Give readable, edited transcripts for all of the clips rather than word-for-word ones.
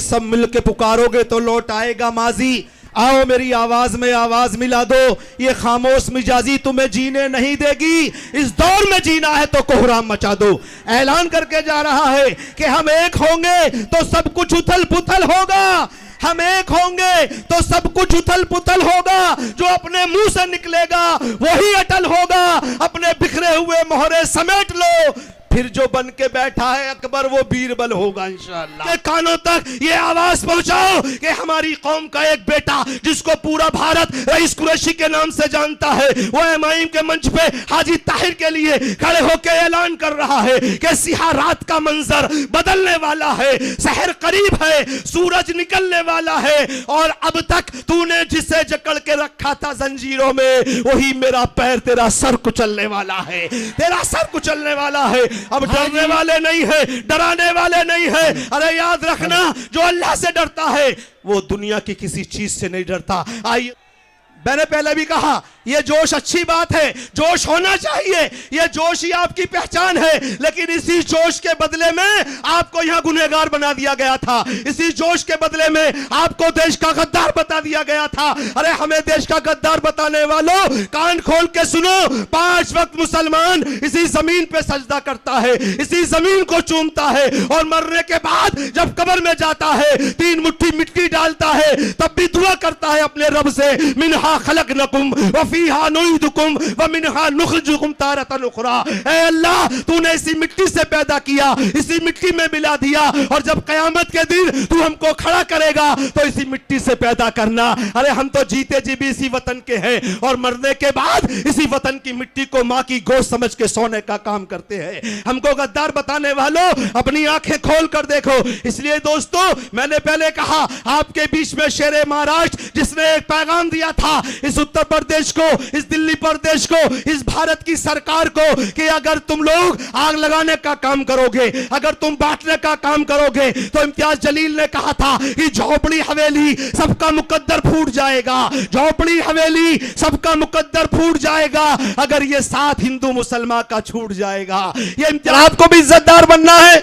सब मिलके पुकारोगे तो लौट आएगा माजी। आओ मेरी आवाज में आवाज मिला दो, ये खामोश मिजाजी तुम्हें जीने नहीं देगी। इस दौर में जीना है तो कोहराम मचा दो। ऐलान करके जा रहा है कि हम एक होंगे तो सब कुछ उथल पुथल होगा। हम एक होंगे तो सब कुछ उथल पुथल होगा। जो अपने मुंह से निकलेगा वही अटल होगा। अपने बिखरे हुए मोहरे समेट लो, फिर जो बन के बैठा है अकबर वो बीरबल होगा इंशाअल्लाह। के कानों तक ये आवाज पहुंचाओ कि हमारी कौम का एक बेटा जिसको पूरा भारत रईस कुरैशी के नाम से जानता है, वो एमआईएम के मंच पे हाजी ताहिर के लिए खड़े होकर ऐलान कर रहा है कि सिहा रात का मंजर बदलने वाला है, शहर करीब है, सूरज निकलने वाला है, और अब तक तूने जिसे जकड़ के रखा था जंजीरों में वही मेरा पैर तेरा सर कुचलने वाला है, तेरा सर कुचलने वाला है। अब डरने वाले नहीं है, डराने वाले नहीं है। अरे याद रखना, जो अल्लाह से डरता है वो दुनिया की किसी चीज से नहीं डरता। आइए, मैंने पहले भी कहा ये जोश अच्छी बात है, जोश होना चाहिए, ये जोश ही आपकी पहचान है। लेकिन इसी जोश के बदले में आपको यहां गुनहगार बना दिया गया था। इसी जोश के बदले में आपको देश का गद्दार बता दिया गया था। अरे हमें देश का गद्दार बताने वालों, कान खोल के सुनो, 5 वक्त मुसलमान इसी जमीन पे सजदा करता है, इसी जमीन को चूमता है, और मरने के बाद जब कब्र में जाता है 3 मुट्ठी मिट्टी डालता है, तब भी दुआ करता है अपने रब से, मिनहा खलकनकुम वफीहा नुईदुकुम वमिनहा नुखरिजुकुम तारतन उखरा। ऐ अल्लाह, तूने इसी मिट्टी से पैदा किया, इसी मिट्टी में मिला दिया, और जब कयामत के दिन तू हमको खड़ा करेगा तो इसी मिट्टी से पैदा करना। अरे हम तो जीते जी भी इसी वतन के हैं, और मरने के बाद इसी वतन की मिट्टी को मां की गोश्त समझ के सोने का काम करते हैं। हमको गद्दार बताने वालों, अपनी आंखें खोल कर देखो। इसलिए दोस्तों, मैंने पहले कहा आपके बीच में शेरे महाराष्ट्र जिसने एक पैगाम दिया था इस उत्तर प्रदेश को, इस दिल्ली प्रदेश को, इस भारत की सरकार को, कि अगर तुम लोग आग लगाने का काम करोगे, अगर तुम बांटने का काम करोगे, तो इम्तियाज जलील ने कहा था कि झोपड़ी हवेली सबका मुकद्दर फूट जाएगा, झोपड़ी हवेली सबका मुकद्दर फूट जाएगा अगर ये साथ हिंदू मुसलमान का छूट जाएगा। ये इम्तियाज, आपको भी इज्जतदार बनना है,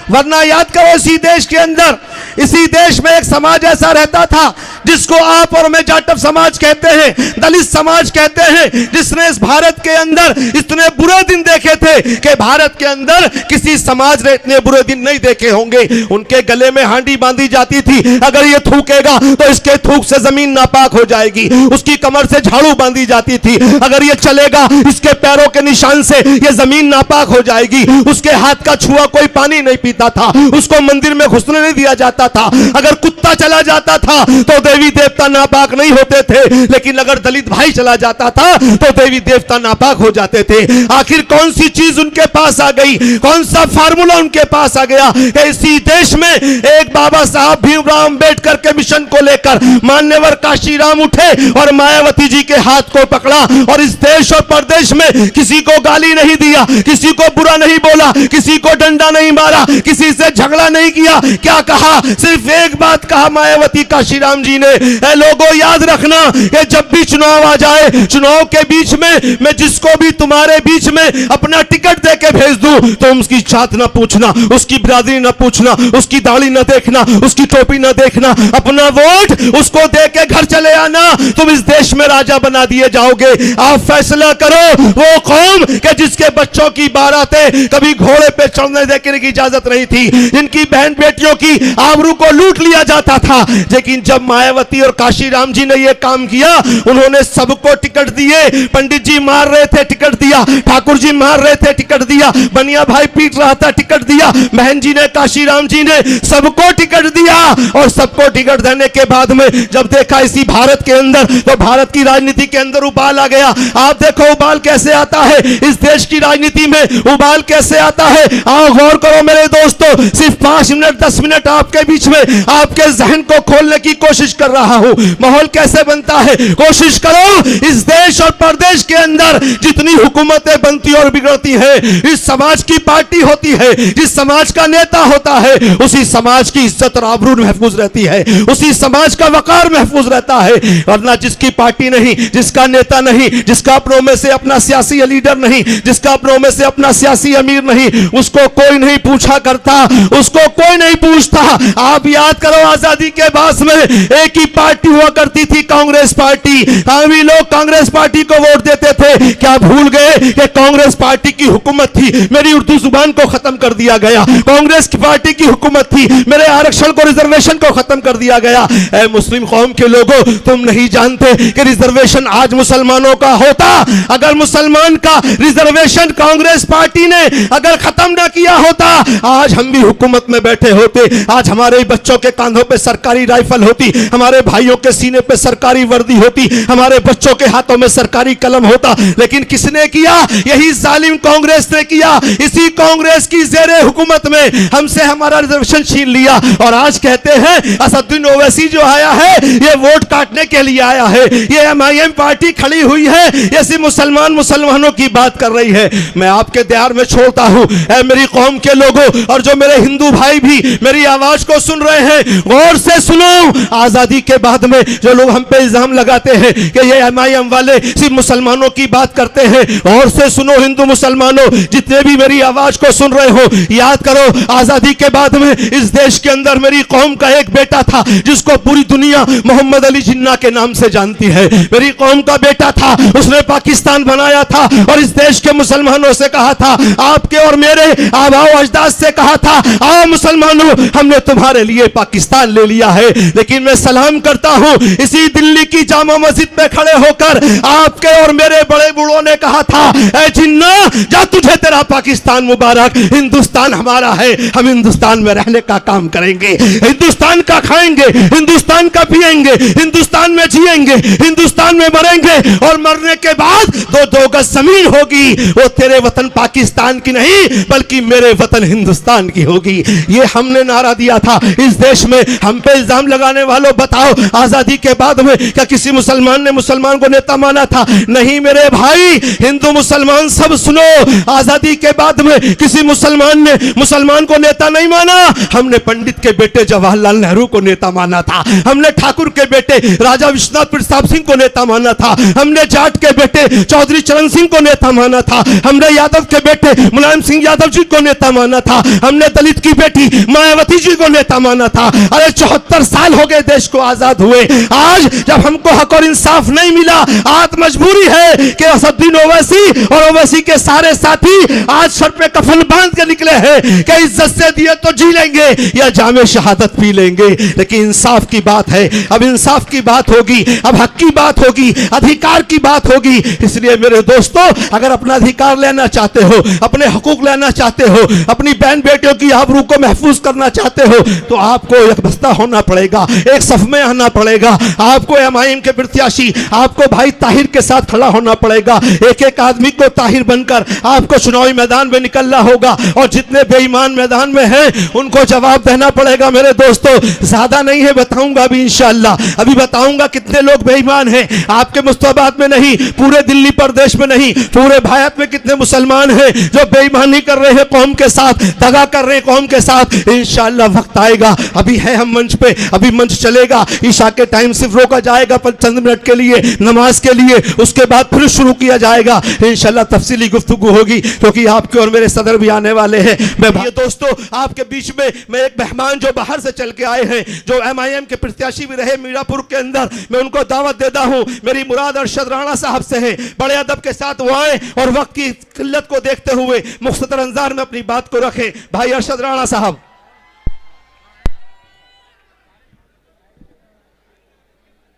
वरना याद करो इसी देश के अंदर, इसी देश में एक समाज ऐसा रहता था जिसको आप और मैं जाटव समाज कहते हैं, दलित समाज कहते हैं, जिसने इस भारत के अंदर इतने बुरे दिन देखे थे कि भारत के अंदर किसी समाज ने इतने बुरे दिन नहीं देखे होंगे। उनके गले में हांडी बांधी जाती थी, अगर ये थूकेगा तो इसके थूक से जमीन नापाक हो जाएगी। उसकी कमर से झाड़ू बांधी जाती थी, अगर ये चलेगा इसके पैरों के निशान से ये जमीन नापाक हो जाएगी। उसके हाथ का छुआ कोई पानी नहीं पीता था, उसको मंदिर में घुसने नहीं दिया जाता था। अगर कुत्ता चला जाता था तो देवी देवता नापाक नहीं होते थे, लेकिन अगर दलित भाई चला जाता था तो देवी देवता नापाक हो जाते थे। आखिर कौन सी चीज उनके पास आ गई, कौन सा फार्मूला उनके पास आ गया कि इसी देश में एक बाबा साहब भीमराव अंबेडकर के मिशन को लेकर मान्यवर काशीराम उठे और मायावती जी के हाथ को पकड़ा, और इस देश और प्रदेश में किसी को गाली नहीं दिया, किसी को बुरा नहीं बोला, किसी को डंडा नहीं मारा, किसी से झगड़ा नहीं किया। क्या कहा? सिर्फ एक बात कहा मायावती काशीराम जी ने, लोगों याद रखना कि जब भी चुनाव आ जाए, चुनाव के बीच में मैं जिसको भी तुम्हारे बीच में अपना टिकट देके भेज दूं, तो उसकी जात ना पूछना, उसकी बिरादरी ना पूछना, उसकी दाढ़ी ना देखना, उसकी टोपी ना देखना, अपना वोट उसको देके घर चले आना, तुम इस देश में राजा बना दिए जाओगे। आप फैसला करो, वो कौम के जिसके बच्चों की बारातें कभी घोड़े पे चढ़ने देने की इजाजत नहीं थी, जिनकी बहन बेटियों की आबरू को लूट लिया जाता था, लेकिन जब मायावती और काशीराम जी ने यह काम किया, उन्होंने सबको टिकट दिए। पंडित जी मार रहे थे, टिकट दिया, ठाकुर जी मार रहे थे, टिकट दिया, बनिया भाई पीट रहा था, टिकट दिया, बहन जी ने, काशीराम जी ने सबको टिकट दिया। और सबको टिकट देने के बाद में जब देखा इसी भारत के अंदर, तो भारत की राजनीति के अंदर उबाल आ गया। आप देखो उबाल कैसे आता है, इस देश की राजनीति में उबाल कैसे आता है। आओ गौर करो मेरे दोस्तों, सिर्फ 5 मिनट 10 मिनट आपके बीच में आपके जहन को खोलने की कोशिश कर रहा हूं। माहौल कैसे बनता है, कोशिश करो। इस देश और प्रदेश के अंदर जितनी हुकूमतें बनती और बिगड़ती है, इस समाज की पार्टी होती है, जिस समाज का नेता होता है, उसी समाज की की इज्जत और आबरू महफूज रहती है, उसी समाज का वकार महफूज रहता है। वरना जिसकी पार्टी नहीं, जिसका नेता नहीं, जिसका अपनों में से अपना सियासी लीडर नहीं, जिसका अपनों में से अपना सियासी अमीर नहीं, उसको कोई नहीं पूछा करता, उसको कोई नहीं पूछता। आप याद करो, आजादी के बाद में एक ही पार्टी हुआ करती थी, कांग्रेस पार्टी। हम ही लोग कांग्रेस पार्टी को वोट देते थे। क्या भूल गए कि कांग्रेस पार्टी की हुकूमत थी, मेरी उर्दू जुबान को खत्म कर दिया गया। कांग्रेस की पार्टी की हुकूमत थी, मेरे आरक्षण को, रिजर्वेशन को खत्म कर दिया गया। ऐ मुस्लिम कौम के लोगों, तुम नहीं जानते कि रिजर्वेशन आज मुसलमानों का होता, अगर मुसलमान का रिजर्वेशन कांग्रेस पार्टी ने अगर खत्म ना किया होता, आज हम भी हुकूमत में बैठे होते। आज हमारे बच्चों के कांधों पे सरकारी राइफल होती, हमारे भाइयों के सीने पे सरकारी वर्दी होती, हमारे बच्चों के हाथों में सरकारी कलम होता। लेकिन किसने किया? यही जालिम कांग्रेस ने किया। इसी कांग्रेस की ज़ेरे हुकूमत में हमसे हमारा रिजर्वेशन छीन लिया। और आज कहते हैं असदुद्दीन ओवैसी जो आया है, ये वोट काटने के लिए आया है, ये एमआईएम पार्टी खड़ी हुई है, ये सिर्फ मुसलमानों की बात कर रही है। मैं आपके द्वार में छोड़ता हूं, ऐ मेरी कौम के लोगों, और जो मेरे हिंदू भाई भी मेरी आवाज को सुन रहे हैं, गौर से सुनो। आजादी के बाद में जो लोग हम पे इल्जाम लगाते हैं कि ये एमआईएम वाले सिर्फ मुसलमानों की बात करते हैं, गौर से सुनो हिंदू मुसलमानों, जितने भी मेरी आवाज को सुन रहे हो, याद करो आजादी के बाद में इस देश के अंदर मेरी कौम का एक बेटा था जिसको पूरी दुनिया मोहम्मद अली जिन्ना के नाम से जानती है। मेरी कौम का बेटा था, उसने पाकिस्तान बनाया था और इस देश के मुसलमानों से कहा था, आपके और मेरे आबाओ अजदाद से कहा था, आओ मुसलमानों, हमने तुम्हारे लिए पाकिस्तान ले लिया है। लेकिन मैं सलाम करता हूं, इसी दिल्ली की जामा मस्जिद में खड़े होकर आपके और मेरे बड़े बूढ़ों ने कहा था, ऐ जिन्ना जा, तुझे तेरा पाकिस्तान मुबारक, हिंदुस्तान हमारा है, हम हिंदुस्तान में रहने का काम करेंगे, हिंदुस्तान का खाएंगे, हिंदुस्तान का पिएंगे, हिंदुस्तान में जिएंगे, हिंदुस्तान में मरेंगे, और मरने के बाद दो गज जमीन होगी, वो तेरे वतन पाकिस्तान की नहीं बल्कि मेरे वतन हिंदुस्तान की होगी। ये हमने नारा दिया था। इस देश में हम पे इल्जाम लगाने वालों, बताओ आजादी के बाद में क्या किसी मुसलमान ने मुसलमान को नेता माना था? नहीं मेरे भाई, हिंदू मुसलमान सब सुनो, आजादी के बाद में किसी मुसलमान ने मुसलमान को नेता नहीं माना। हमने पंडित के बेटे जवाहरलाल नेहरू को नेता माना था, हमने ठाकुर के बेटे राजा विश्वनाथ प्रताप सिंह को नेता माना था, हमने जाट के बेटे चौधरी चरण सिंह को नेता माना था, हमने यादव के बेटे मुलायम सिंह यादव जी को नेता माना था, हमने दलित की बेटी मायावती जी को नेता माना था। अरे 74 साल हो गए देश को आजाद हुए, आज जब हमको हक और इंसाफ नहीं मिला, आज मजबूरी है कि असदुद्दीन ओवैसी और ओवैसी के सारे साथी आज सर पे कफन बांध के निकले हैं कि इज्जत से दिए तो जी लेंगे या जामे शहादत पी लेंगे। लेकिन इंसाफ की बात है, अब इंसाफ की बात होगी, अब हक की बात होगी, अधिकार की बात होगी। इसलिए मेरे दोस्तों, अगर अपना अधिकार लेना चाहते हो, अपने हकूक लेना चाहते हो, अपनी बहन बेटियों की आबरू को महफूज करना चाहते हो, तो आपको एकबस्ता होना पड़ेगा, एक सफ में आना पड़ेगा। आपको एमआईएम के प्रत्याशी, आपको भाई ताहिर के साथ खड़ा होना पड़ेगा। एक एक आदमी को ताहिर बनकर आपको चुनावी मैदान में निकलना होगा, और जितने बेईमान मैदान में हैं उनको जवाब देना पड़ेगा। मेरे दोस्तों, ज्यादा नहीं है, बताऊंगा अभी इंशाअल्लाह, अभी बताऊंगा कितने लोग बेईमान हैं। आपके मुस्तफाबाद में नहीं, पूरे दिल्ली प्रदेश में नहीं, पूरे भारत में कितने मुसलमान हैं जो बेईमानी कर रहे हैं कौम के साथ, दगा कर रहे हैं कौम के साथ। इंशाअल्लाह वक्त आएगा, अभी है हम मंच पे, अभी मंच चलेगा, ईशा के टाइम सिर्फ रोका जाएगा पर चंद मिनट के लिए, नमाज के लिए, उसके बाद फिर शुरू किया जाएगा। इंशाअल्लाह तफसीली गुफ्तगू होगी, क्योंकि आपके और मेरे सदर भी आने वाले हैं। मैं भाई दोस्तों, आपके बीच में मैं एक मेहमान जो बाहर से चल के आए हैं, जो एमआईएम के प्रत्याशी भी रहे मीरापुर के अंदर, मैं उनको दावत देता हूं। मेरी मुराद अरशद राणा साहब से है, बड़े अदब के साथ वो आए और वक्त की किल्लत को देखते हुए मुख्तसर अंदाज में अपनी बात को रखें। भाई अरशद राणा साहब।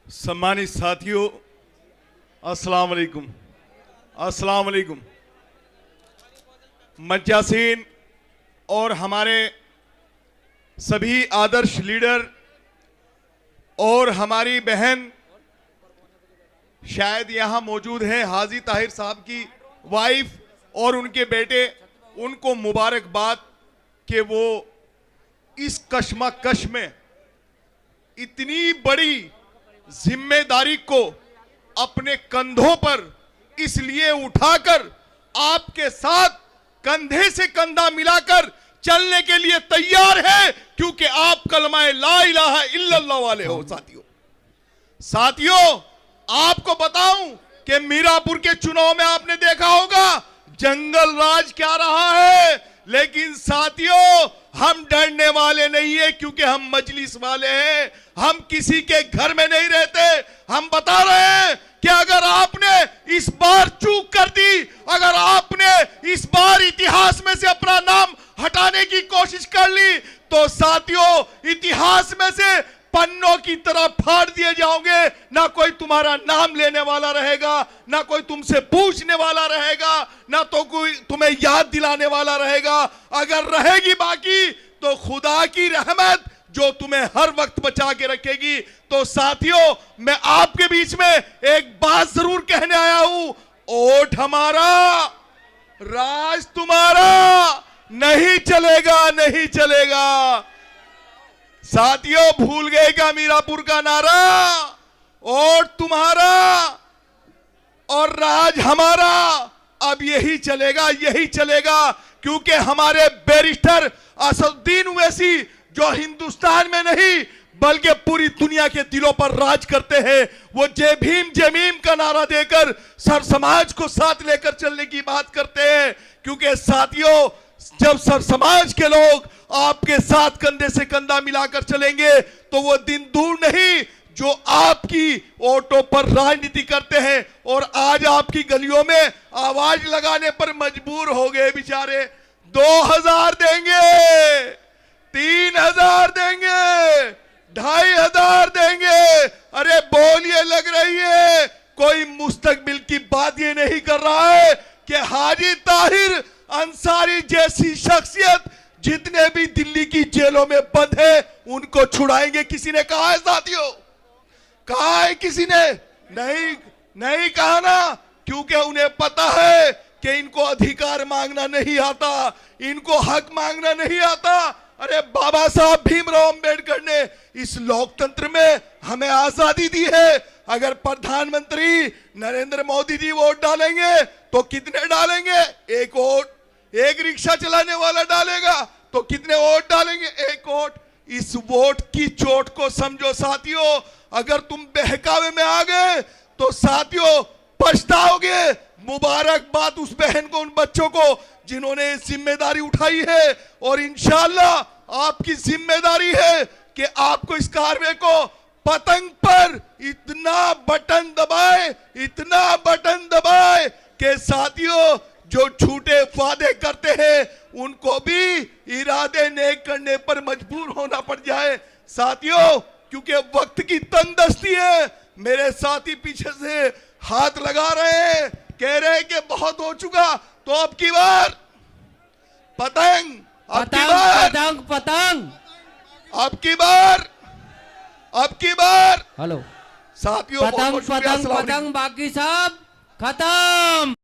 सम्मानित साथियों, अस्सलाम वालेकुम, अस्सलाम वालेकुम। मज्जासीन और हमारे सभी आदर्श लीडर और हमारी बहन शायद यहाँ मौजूद है, हाजी ताहिर साहब की वाइफ और उनके बेटे, उनको मुबारकबाद कि वो इस कश्मकश में इतनी बड़ी जिम्मेदारी को अपने कंधों पर इसलिए उठाकर आपके साथ कंधे से कंधा मिलाकर चलने के लिए तैयार है, क्योंकि आप कलमाए ला इलाहा इल्लल्लाह वाले हो। साथियों आपको बताऊं कि मीरापुर के चुनाव में आपने देखा होगा जंगल राज क्या रहा है, लेकिन साथियों हम डरने वाले नहीं है, क्योंकि हम मजलिस वाले हैं, हम किसी के घर में नहीं रहते। हम बता रहे हैं कि अगर आपने इस बार चूक कर दी, अगर आपने इस बार इतिहास में से अपना नाम हटाने की कोशिश कर ली, तो साथियों इतिहास में से पन्नों की तरह फाड़ दिए जाओगे। ना कोई तुम्हारा नाम लेने वाला रहेगा, ना कोई तुमसे पूछने वाला रहेगा, ना तो कोई तुम्हें याद दिलाने वाला रहेगा। अगर रहेगी बाकी तो खुदा की रहमत जो तुम्हें हर वक्त बचा के रखेगी। तो साथियों मैं आपके बीच में एक बात जरूर कहने आया हूं, वोट हमारा, राज तुम्हारा, नहीं चलेगा, नहीं चलेगा। साथियों भूल गए क्या मीरापुर का नारा, वोट तुम्हारा और राज हमारा। अब यही चलेगा, यही चलेगा, क्योंकि हमारे बैरिस्टर असदुद्दीन ओवैसी जो हिंदुस्तान में नहीं बल्कि पूरी दुनिया के दिलों पर राज करते हैं, वो जय भीम जय भीम का नारा देकर सर समाज को साथ लेकर चलने की बात करते हैं। क्योंकि साथियों जब सर समाज के लोग आपके साथ कंधे से कंधा मिलाकर चलेंगे तो वो दिन दूर नहीं जो आपकी वोटों पर राजनीति करते हैं और आज आपकी गलियों में आवाज लगाने पर मजबूर हो गए बेचारे। 2000 देंगे, 3000 देंगे, 2500 देंगे। अरे बोलिए, लग रही है कोई मुस्तकबिल की बात ये नहीं कर रहा है कि हाजी ताहिर अंसारी जैसी शख्सियत जितने भी दिल्ली की जेलों में बंद है उनको छुड़ाएंगे। किसी ने कहा है साथियों? कहा है किसी ने? नहीं, नहीं कहा ना, क्योंकि उन्हें पता है कि इनको अधिकार मांगना नहीं आता, इनको हक मांगना नहीं आता। अरे बाबा साहब भीमराव अंबेडकर ने इस लोकतंत्र में हमें आजादी दी है। अगर प्रधानमंत्री नरेंद्र मोदी जी वोट डालेंगे तो कितने डालेंगे? एक वोट। एक रिक्शा चलाने वाला डालेगा तो कितने वोट डालेंगे? एक वोट। इस वोट की चोट को समझो साथियों। अगर तुम बहकावे में आ गए तो साथियों पछताओगे। मुबारकबाद उस बहन को, उन बच्चों को जिन्होंने जिम्मेदारी उठाई है, और इंशाअल्लाह आपकी जिम्मेदारी है कि आपको इस कारवे को पतंग पर इतना बटन दबाए, इतना बटन दबाए कि साथियों जो झूठे वादे करते हैं उनको भी इरादे नेक करने पर मजबूर होना पड़ जाए साथियों। क्योंकि वक्त की तंगदस्ती है। मेरे साथी पीछे से हाथ लगा रहे हैं, कह रहे हैं कि बहुत हो चुका, तो अब की बार पतंग, अब की बार पतंग, पतंग, अब की बार, अब की बार। हेलो साथियों पतंग, पतंग, पतंग, बाकी सब खत्म।